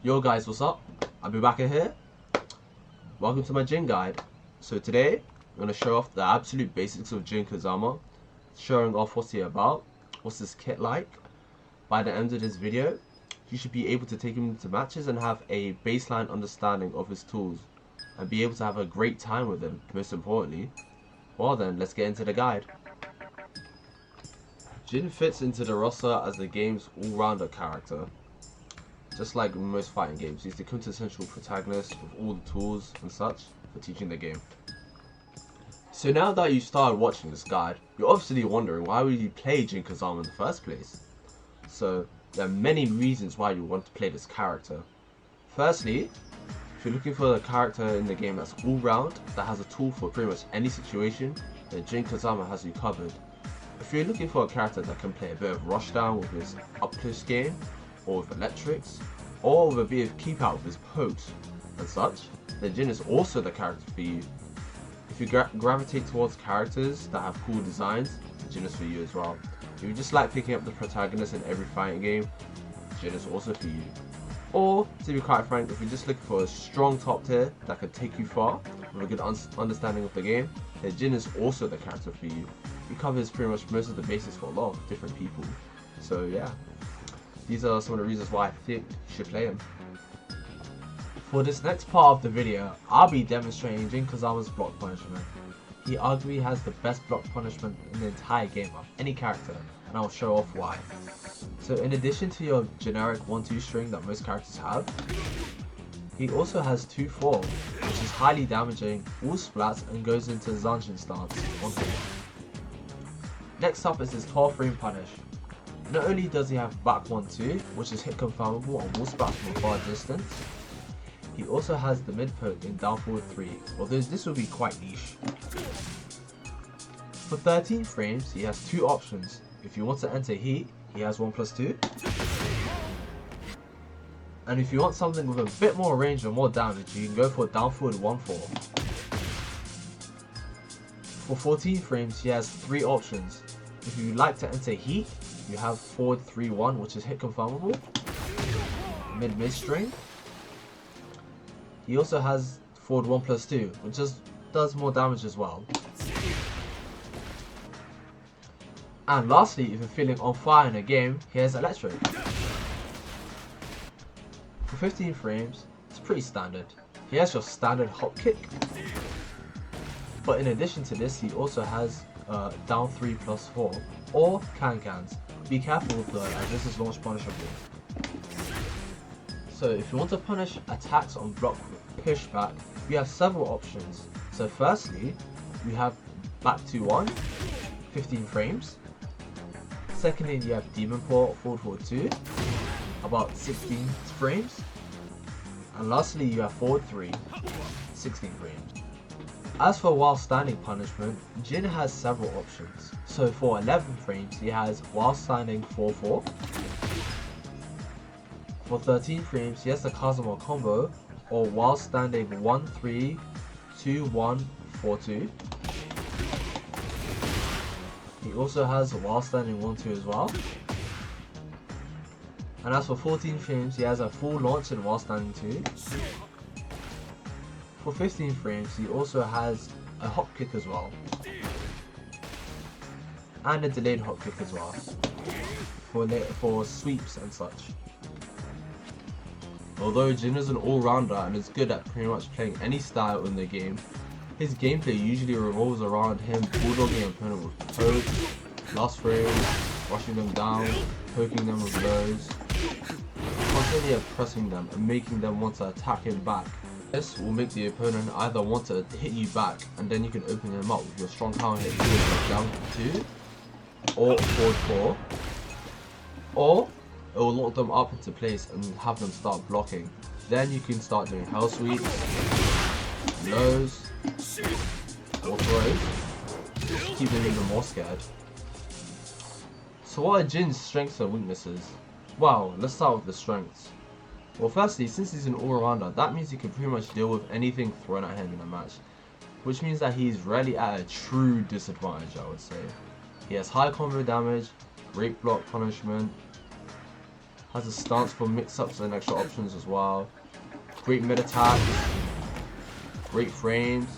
Yo guys, what's up? I'll be back in here. Welcome to my Jin guide. So today, I'm going to show off the absolute basics of Jin Kazama, showing off what's he about, what's his kit like. By the end of this video, you should be able to take him into matches and have a baseline understanding of his tools, and be able to have a great time with him, most importantly. Well then, let's get into the guide. Jin fits into the roster as the game's all-rounder character. Just like most fighting games, he's the quintessential protagonist with all the tools and such for teaching the game. So now that you started watching this guide, you're obviously wondering why would you play Jin Kazama in the first place? So there are many reasons why you want to play this character. Firstly, if you're looking for a character in the game that's all round, that has a tool for pretty much any situation, then Jin Kazama has you covered. If you're looking for a character that can play a bit of rushdown with his up close game, or with electrics, or with a bit of keep out with his pokes and such, then Jin is also the character for you. If you gravitate towards characters that have cool designs, Jin is for you as well. If you just like picking up the protagonist in every fighting game, Jin is also for you. Or, to be quite frank, if you're just looking for a strong top tier that can take you far with a good understanding of the game, then Jin is also the character for you. He covers pretty much most of the basics for a lot of different people. So yeah. These are some of the reasons why I think you should play him. For this next part of the video, I'll be demonstrating Jin Kazama's block punishment. He arguably has the best block punishment in the entire game of any character, and I'll show off why. So in addition to your generic 1-2 string that most characters have, he also has 2-4, which is highly damaging, all splats, and goes into Zanjin stance on him. Next up is his 12-frame punish. Not only does he have back 1-2, which is hit confirmable on wall splats from a far distance, he also has the mid poke in down forward 3, although this will be quite niche. For 13 frames, he has two options. If you want to enter heat, he has 1+2. And if you want something with a bit more range and more damage, you can go for down forward 1-4. For 14 frames, he has three options. If you like to enter heat, you have forward 3-1, which is hit confirmable, mid string. He also has forward 1+2, which just does more damage as well. And lastly, if you're feeling on fire in a game, he has electric. For 15 frames, it's pretty standard. He has your standard hop kick, but in addition to this, he also has down 3+4 or can-cans. Be careful with those, as this is launch punishable. So if you want to punish attacks on block with pushback, you have several options. So firstly, you have back 2-1, 15 frames. Secondly, you have demon port, forward 2, about 16 frames. And lastly, you have forward 3, 16 frames. As for while standing punishment, Jin has several options. So for 11 frames, he has while standing 4-4. For 13 frames, he has the Kazama combo, or while standing 1-3, 2-1, 4-2. He also has while standing 1-2 as well. And as for 14 frames, he has a full launch in while standing 2. For 15 frames, he also has a hop kick as well, and a delayed hop kick as well, for sweeps and such. Although Jin is an all-rounder and is good at pretty much playing any style in the game, his gameplay usually revolves around him bulldogging an opponent with pokes, last frames, rushing them down, poking them with blows, constantly oppressing them and making them want to attack him back. This will make the opponent either want to hit you back, and then you can open him up with your strong counter hit like down 2 or forward 4, or it will lock them up into place and have them start blocking. Then you can start doing hell sweeps, lows, or throws, keep them even more scared. So what are Jin's strengths and weaknesses? Well, let's start with the strengths. Well, firstly, since he's an all-rounder, that means he can pretty much deal with anything thrown at him in a match, which means that he's rarely at a true disadvantage, I would say. He has high combo damage, great block punishment, Has a stance for mix-ups and extra options as well. Great mid attacks, great frames,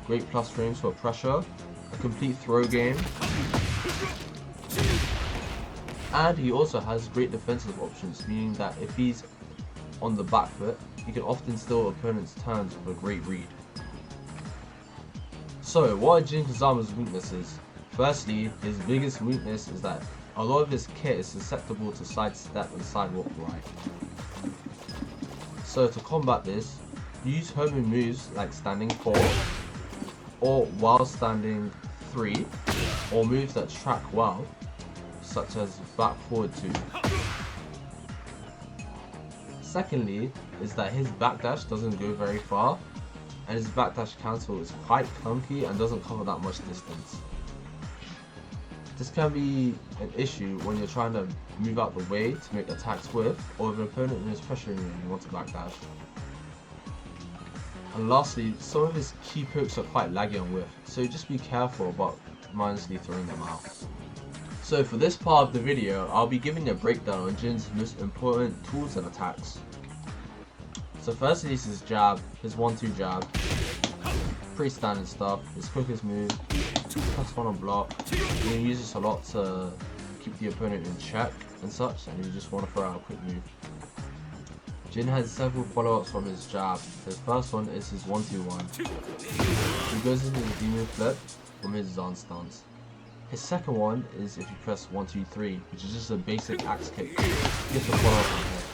great plus frames for pressure, a complete throw game, and he also has great defensive options, meaning that if he's on the back foot, he can often steal opponents' turns with a great read. So, what are Jin Kazama's weaknesses? Firstly, his biggest weakness is that a lot of his kit is susceptible to sidestep and sidewalk right. So to combat this, use homing moves like standing 4, or while standing 3, or moves that track well, such as back forward 2. Secondly, is that his backdash doesn't go very far, and his backdash cancel is quite clunky and doesn't cover that much distance. This can be an issue when you're trying to move out the way to make attacks with, or if an opponent is pressuring you and you want to backdash. And lastly, some of his key pokes are quite laggy on whiff, so just be careful about mindlessly throwing them out. So for this part of the video, I'll be giving a breakdown on Jin's most important tools and attacks. So firstly is his jab, his 1-2 jab, pretty standard stuff. His quickest move, +1 on block. You can use this a lot to keep the opponent in check and such, and you just want to throw out a quick move. Jin has several follow-ups from his jab. His first one is his 1-2-1. He goes into the demon flip from his Zan stance. His second one is if you press 1-2-3, which is just a basic axe kick. Gets a follow-up on hit.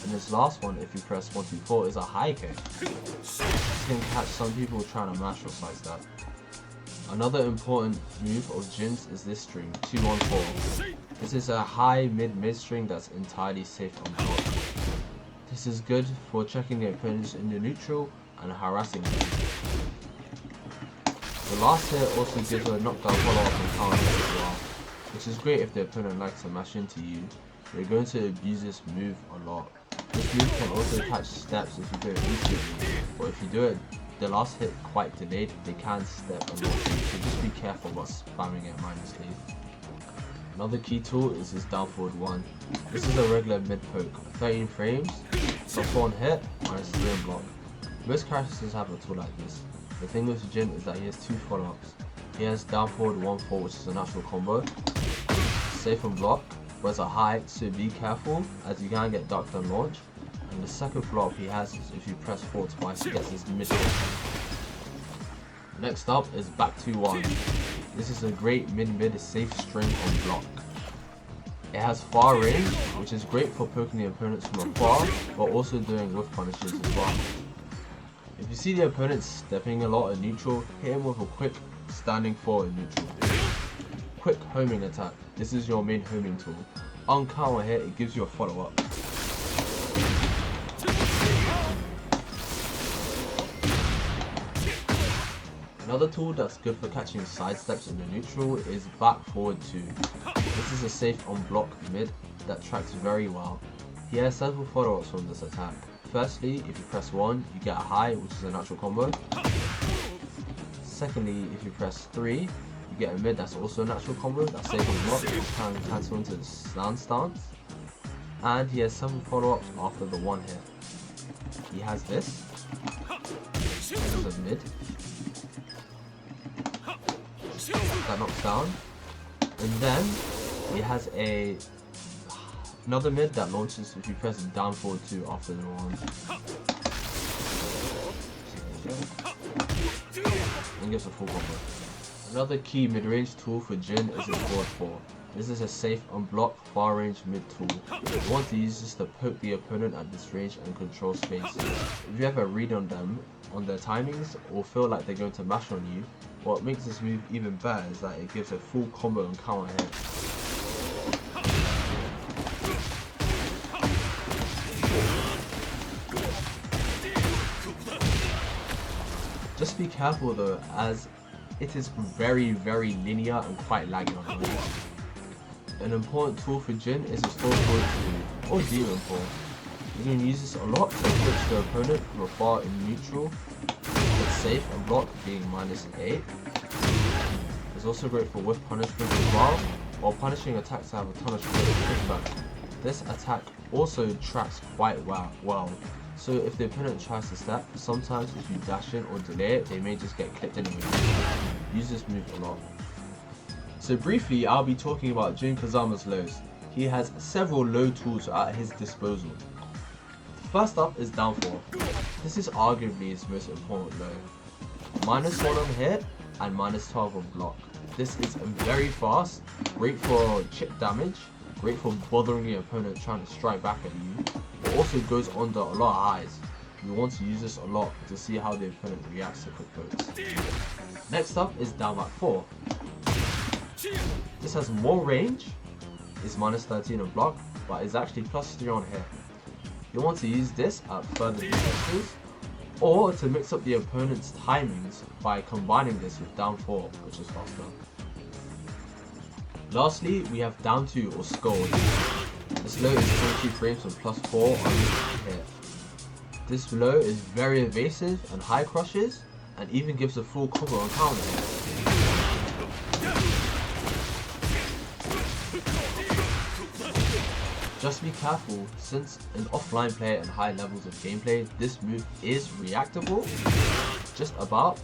And this last one, if you press 1-2-4, is a high kick. This can catch some people trying to mash or sidestep. Another important move of Jin's is this string, 2-1-4. This is a high mid string that's entirely safe on block. This is good for checking the opponents in the neutral and harassing them. The last hit also gives a knockdown follow-up and counter hit as well, which is great if the opponent likes to mash into you. You're going to abuse this move a lot. This move can also catch steps if you do it instantly, or if you do it the last hit quite delayed, they can step a lot, so just be careful about spamming it mindlessly. Another key tool is his down forward 1. This is a regular mid poke, 13 frames, +4 on hit, -3 on block. Most characters have a tool like this. The thing with Jin is that he has 2 follow-ups. He has down forward 1-4, which is a natural combo, safe on block, but it's a high, so be careful as you can get ducked and launch. And the second follow-up he has is if you press 4 twice, he gets his mid. Next up is back 2-1. This is a great mid safe string on block. It has far range, which is great for poking the opponents from afar, but also doing whiff punishes as well. If you see the opponent stepping a lot in neutral, hit him with a quick standing 4 in neutral. Quick homing attack. This is your main homing tool. On counter hit, it gives you a follow-up. Another tool that's good for catching sidesteps in the neutral is back forward 2. This is a safe on block mid that tracks very well. He has several follow-ups from this attack. Firstly, if you press 1, you get a high, which is a natural combo. Secondly, if you press 3, you get a mid that's also a natural combo that's safe on block, which can cancel into the stand stance. And he has several follow-ups after the 1 hit. He has this. This is a mid that knocks down, and then he has another mid that launches if you press down forward 2 after the 1. And gets a full combo. Another key mid-range tool for Jin is his forward 4. This is a safe unblock far range mid tool. You want to use this to poke the opponent at this range and control space. If you have a read on them, on their timings, or feel like they're going to mash on you, what makes this move even better is that it gives a full combo and counter hit. Just be careful though, as it is very linear and quite laggy on the wall. An important tool for Jin is his forward 2 or demon 4. You can use this a lot to switch the opponent from afar in neutral. It's safe and block being -8. It's also great for whiff punishment as well, while punishing attacks that have a ton of pushback. This attack also tracks quite well. So if the opponent tries to step, sometimes if you dash in or delay it, they may just get clipped anyway. Use this move a lot. So briefly, I'll be talking about Jin Kazama's lows. He has several low tools at his disposal. First up is down 4. This is arguably his most important low. -1 on hit and -12 on block. This is very fast, great for chip damage, great for bothering the opponent trying to strike back at you. It also goes under a lot of highs. You want to use this a lot to see how the opponent reacts to quick pokes. Next up is down back 4. This has more range, is -13 on block, but is actually +3 on hit. You want to use this at further distances, or to mix up the opponent's timings by combining this with down 4, which is faster. Lastly, we have down 2 or Scold. This low is 22 frames and +4 on hit. This low is very evasive and high crushes, and even gives a full combo on counter. Just be careful, since in offline play and high levels of gameplay, this move is reactable, just about,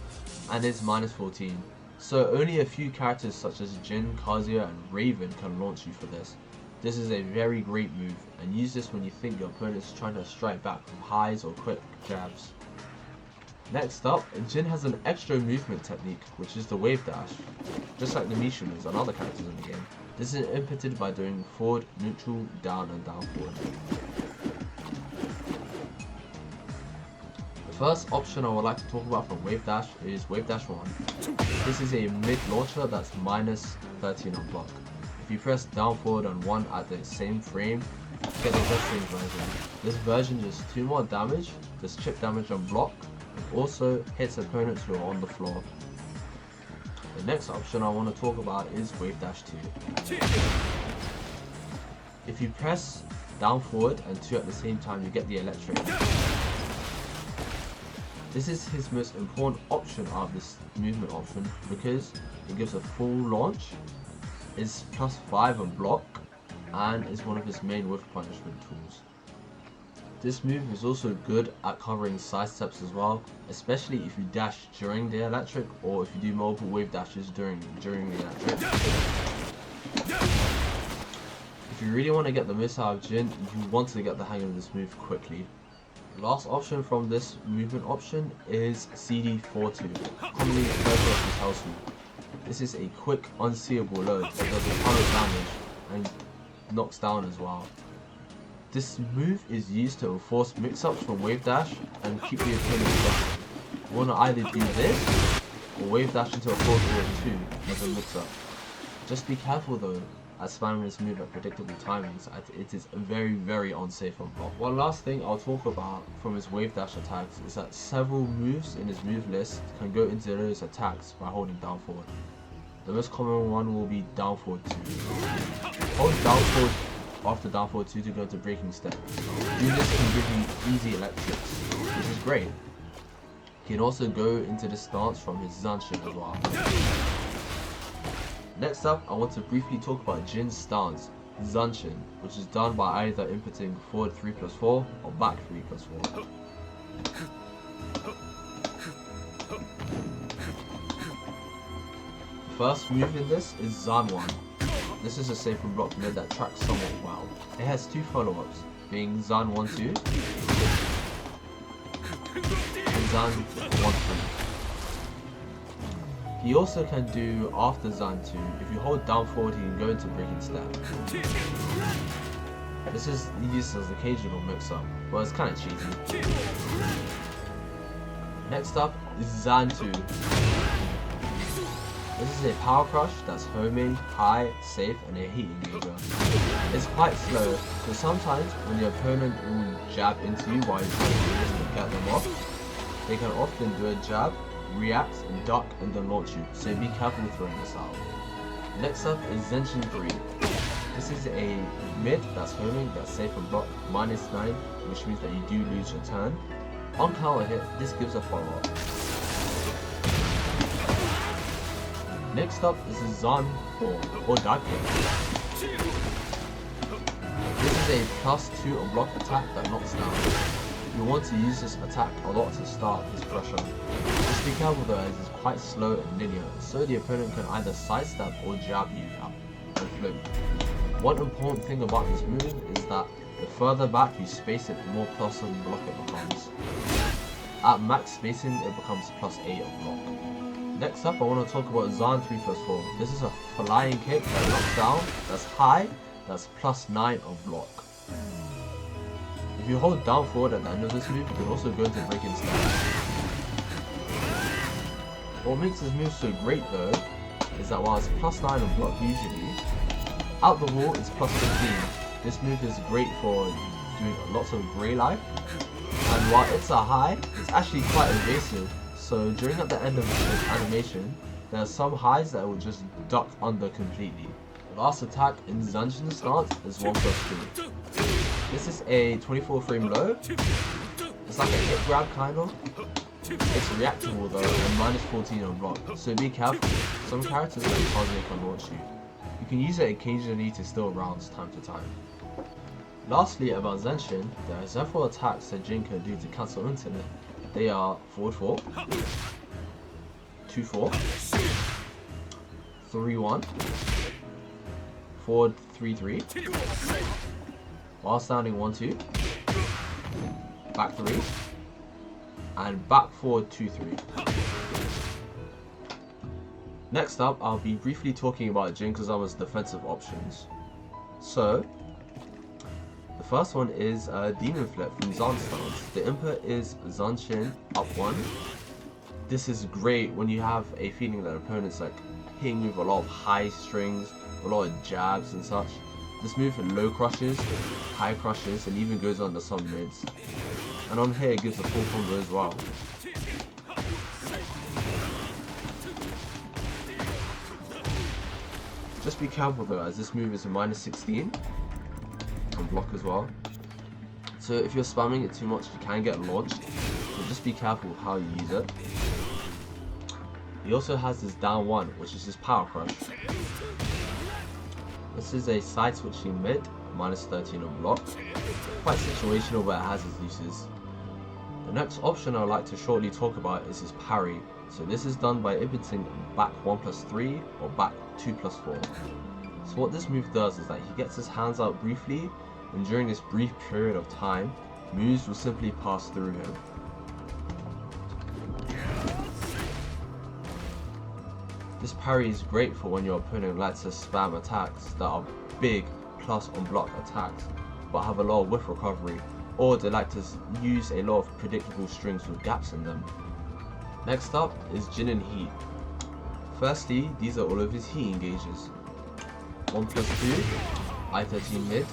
and is -14. So only a few characters such as Jin, Kazuya and Raven can launch you for this. This is a very great move, and use this when you think your opponent is trying to strike back from highs or quick jabs. Next up, Jin has an extra movement technique, which is the wave dash, just like the Mishunas and other characters in the game. This is inputted by doing forward, neutral, down and down forward. The first option I would like to talk about from wave dash is wave dash 1. This is a mid launcher that's -13 on block. If you press down forward on 1 at the same frame, you get the best range version. This version does 2 more damage, does chip damage on block, and also hits opponents who are on the floor. The next option I want to talk about is wave dash 2. If you press down forward and 2 at the same time, you get the electric. This is his most important option out of this movement option because it gives a full launch, is +5 on block, and is one of his main whiff punishment tools. This move is also good at covering side steps as well, especially if you dash during the electric or if you do multiple wave dashes during the electric. If you really want to get the most out of Jin, you want to get the hang of this move quickly. The last option from this movement option is CD42, commonly referred to as his hell sweep. This is a quick, unseeable load that does a ton of damage and knocks down as well. This move is used to enforce mix-ups from wave dash and keep the opponent guessing. You want to either do this or wave dash into a forward or 2 as a mix-up. Just be careful though at spamming this move at predictable timings, as it is very unsafe on block. One last thing I'll talk about from his wave dash attacks is that several moves in his move list can go into those attacks by holding down forward. The most common one will be down forward 2. Hold down forward after down forward 2 to go into breaking step. Do this can give you easy electrics, which is great. He can also go into the stance from his Zanshin as well. Next up, I want to briefly talk about Jin's stance, Zanshin, which is done by either inputting forward 3+4 or back 3+4. First move in this is Zan 1. This is a safe and block mid that tracks somewhat well. It has 2 follow-ups, being Zan 1-2 and Zan 1-3. He also can do after Zan 2. If you hold down forward, he can go into breaking step. This is used as occasional mix-up, but it's kind of cheesy. Next up is Zan 2. This is a power crush that's homing, high, safe, and a heat engager. It's quite slow, so sometimes when your opponent will jab into you while you're trying to get them off, they can often do a jab, react, and duck, and then launch you, so be careful throwing this out. Next up is Zenshin 3. This is a mid that's homing, that's safe and block, -9, which means that you do lose your turn. On counter hit, this gives a follow-up. Next up is Zan 4, or Dive Kick. This is is a +2 on block attack that knocks down. You want to use this attack a lot to start his pressure. Just be careful though, as it's quite slow and linear, so the opponent can either sidestep or jab you out and flip. One important thing about this move is that the further back you space it, the more plus on block it becomes. At max spacing, it becomes +8 on block. Next up, I want to talk about Zan 3+4. This is a flying kick that knocks down, that's high, that's +9 on block. If you hold down forward at the end of this move, you can also go into break instead. What makes this move so great though, is that while it's +9 on block usually, out the wall it's +15. This move is great for doing lots of grey life, and while it's a high, it's actually quite evasive, so during at the end of this animation, there are some highs that will just duck under completely. The last attack in Zanshin stance is 1+2. This is a 24 frame low. It's like a hit grab kind of. It's reactable though and -14 on block, so be careful. Some characters like Kazama can launch you. You can use it occasionally to steal rounds time to time. Lastly, about Zanshin, there are several attacks that Jin can do to cancel internet. They are forward 4, 2-4, 3-1, forward 3-3, while standing 1-2, back 3, and back forward 2-3. Next up, I'll be briefly talking about Jin Kazama's defensive options. So, the first one is Demon Flip from Zan stance. The input is Zanshin up 1. This is great when you have a feeling that opponent's like hitting you with a lot of high strings, a lot of jabs and such. This move low crushes, high crushes, and even goes under some mids. And on here it gives a full combo as well. Just be careful though, as this move is a -16 on block as well. So if you're spamming it too much, you can get launched. So just be careful how you use it. He also has this down 1, which is his power crush. This is a side switching mid, -13 on block. Quite situational, but it has its uses. The next option I'd like to shortly talk about is his parry. So this is done by inputing back 1+3 or back 2+4. So what this move does is that he gets his hands out briefly, and during this brief period of time, moves will simply pass through him. This parry is great for when your opponent likes to spam attacks that are big plus on block attacks, but have a lot of whiff recovery, or they like to use a lot of predictable strings with gaps in them. Next up is Jin In Heat. Firstly, these are all of his heat engages. 1+2, I-13 mid.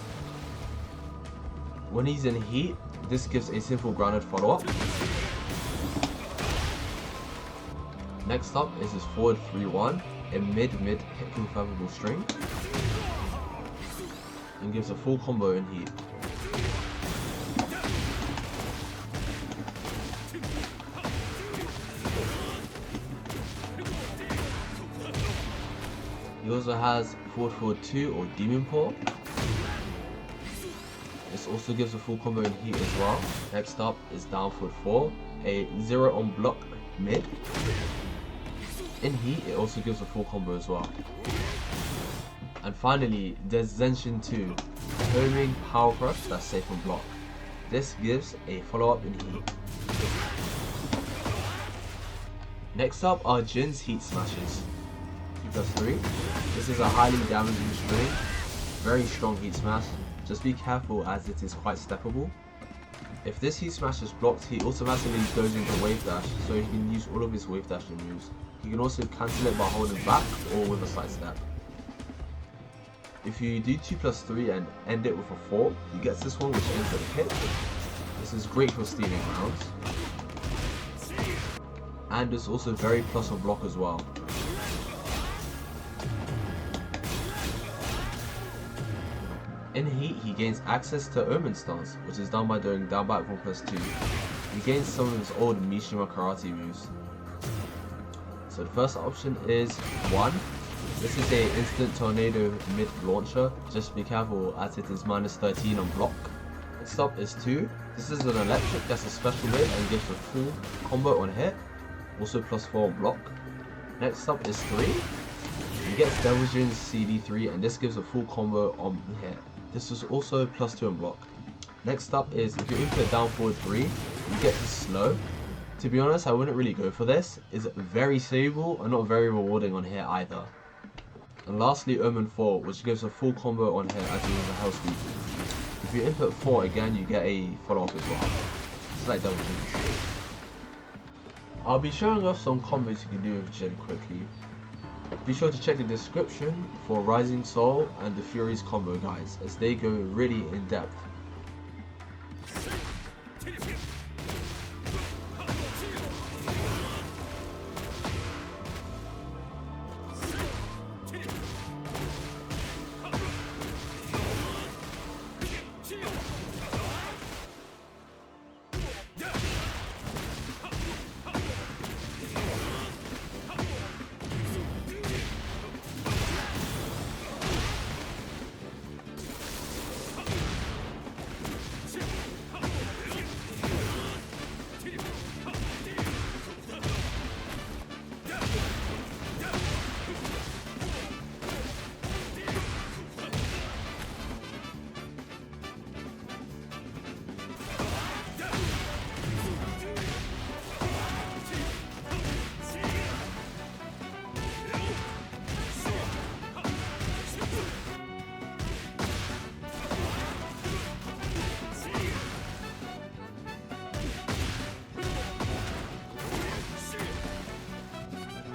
When he's in heat, this gives a simple grounded follow-up. Next up is his forward 3-1, a mid-mid hit confirmable string, and gives a full combo in heat. He also has forward 2 or Demon Paw. This also gives a full combo in heat as well. Next up is down forward 4, a 0 on block mid. In heat, it also gives a full combo as well. And finally, there's Zanshin 2, a homing power crush that's safe on block. This gives a follow-up in heat. Next up are Jin's heat smashes. 2+3. This is a highly damaging string, very strong heat smash. Just be careful as it is quite steppable. If this heat smash is blocked, he automatically goes into wave dash, so he can use all of his wave dashing moves. He can also cancel it by holding back or with a side step. If you do 2+3 and end it with a 4, he gets this one which ends at a hit. This is great for stealing rounds. And it's also very plus on block as well. In heat, he gains access to Omen stance, which is done by doing down back 1+2. He gains some of his old Mishima karate moves. So the first option is 1, This is a instant tornado mid launcher. Just be careful as it is -13 on block. Next up is 2. This is an electric that's a special mid and gives a full combo on hit. Also +4 on block. Next up is 3. He gets Devil Jin's CD3 and this gives a full combo on hit. This is also +2 on block. Next up is if you input down forward 3, you get the slow. To be honest, I wouldn't really go for this. It's very stable and not very rewarding on hit either. And lastly, Omen 4, which gives a full combo on hit as well as a health sweep. If you input 4 again, you get a follow-up as well. It's like Devil Jin. I'll be showing off some combos you can do with Jin quickly. Be sure to check the description for RyzingSol and TheFURY's combo guides, as they go really in depth.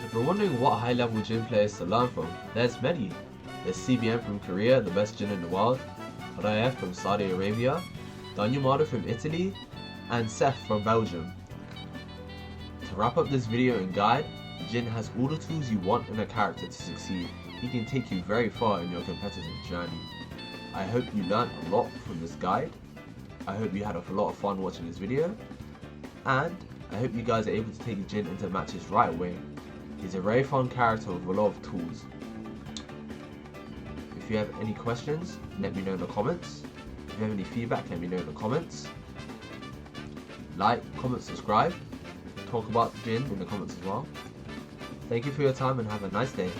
If you're wondering what high level Jin players to learn from, there's many. There's CBN from Korea, the best Jin in the world, RyF from Saudi Arabia, Danyamada from Italy, and Seth from Belgium. To wrap up this video and guide, Jin has all the tools you want in a character to succeed. He can take you very far in your competitive journey. I hope you learned a lot from this guide. I hope you had a lot of fun watching this video. And I hope you guys are able to take Jin into matches right away. He's a very fun character with a lot of tools. If you have any questions, let me know in the comments. If you have any feedback, let me know in the comments. Like, comment, subscribe. Talk about Jin in the comments as well. Thank you for your time and have a nice day.